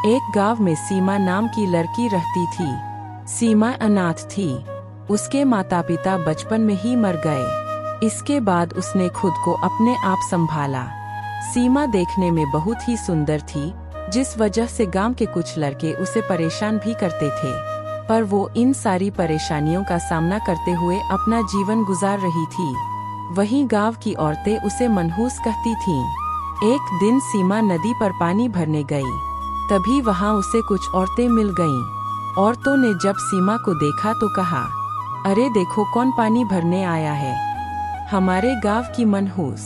एक गांव में सीमा नाम की लड़की रहती थी। सीमा अनाथ थी। उसके माता पिता बचपन में ही मर गए। इसके बाद उसने खुद को अपने आप संभाला। सीमा देखने में बहुत ही सुंदर थी, जिस वजह से गांव के कुछ लड़के उसे परेशान भी करते थे। पर वो इन सारी परेशानियों का सामना करते हुए अपना जीवन गुजार रही थी। वहीं गांव की औरतें उसे मनहूस कहती थीं। एक दिन सीमा नदी पर पानी भरने गई। तभी वहां उसे कुछ औरतें मिल गईं। औरतों ने जब सीमा को देखा तो कहा, अरे देखो कौन पानी भरने आया है, हमारे गांव की मनहूस।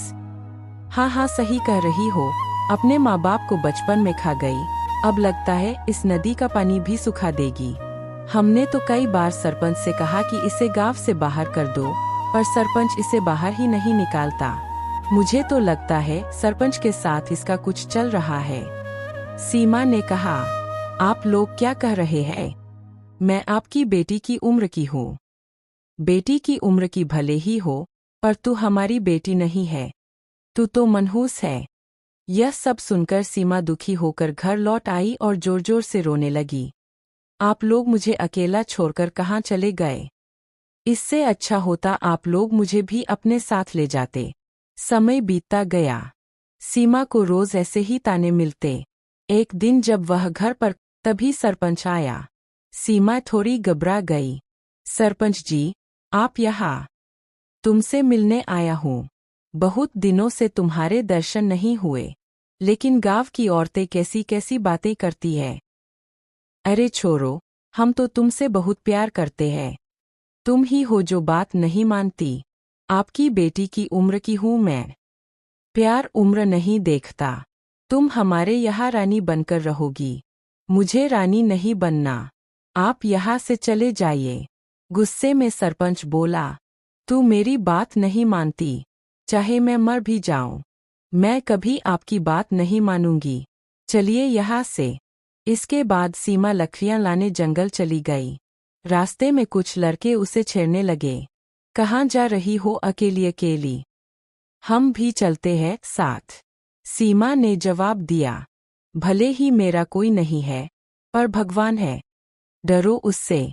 हाँ हाँ सही कह रही हो, अपने माँ बाप को बचपन में खा गई, अब लगता है इस नदी का पानी भी सुखा देगी। हमने तो कई बार सरपंच से कहा कि इसे गांव से बाहर कर दो, पर सरपंच इसे बाहर ही नहीं निकालता। मुझे तो लगता है सरपंच के साथ इसका कुछ चल रहा है। सीमा ने कहा, आप लोग क्या कह रहे हैं? मैं आपकी बेटी की उम्र की हूँ। बेटी की उम्र की भले ही हो, पर तू हमारी बेटी नहीं है, तू तो मनहूस है। यह सब सुनकर सीमा दुखी होकर घर लौट आई और जोर जोर से रोने लगी। आप लोग मुझे अकेला छोड़कर कहाँ चले गए? इससे अच्छा होता आप लोग मुझे भी अपने साथ ले जाते। समय बीतता गया। सीमा को रोज ऐसे ही ताने मिलते। एक दिन जब वह घर पर, तभी सरपंच आया। सीमा थोड़ी घबरा गई। सरपंच जी, आप यहाँ? तुमसे मिलने आया हूँ। बहुत दिनों से तुम्हारे दर्शन नहीं हुए। लेकिन गांव की औरतें कैसी कैसी बातें करती है। अरे छोरो, हम तो तुमसे बहुत प्यार करते हैं। तुम ही हो जो बात नहीं मानती। आपकी बेटी की उम्र की हूँ मैं। प्यार उम्र नहीं देखता। तुम हमारे यहाँ रानी बनकर रहोगी। मुझे रानी नहीं बनना। आप यहाँ से चले जाइए। गुस्से में सरपंच बोला, तू मेरी बात नहीं मानती, चाहे मैं मर भी जाऊं, मैं कभी आपकी बात नहीं मानूंगी। चलिए यहाँ से। इसके बाद सीमा लकड़ियां लाने जंगल चली गई। रास्ते में कुछ लड़के उसे छेड़ने लगे। कहाँ जा रही हो अकेली अकेली? हम भी चलते हैं साथ। सीमा ने जवाब दिया, भले ही मेरा कोई नहीं है, पर भगवान है, डरो उससे।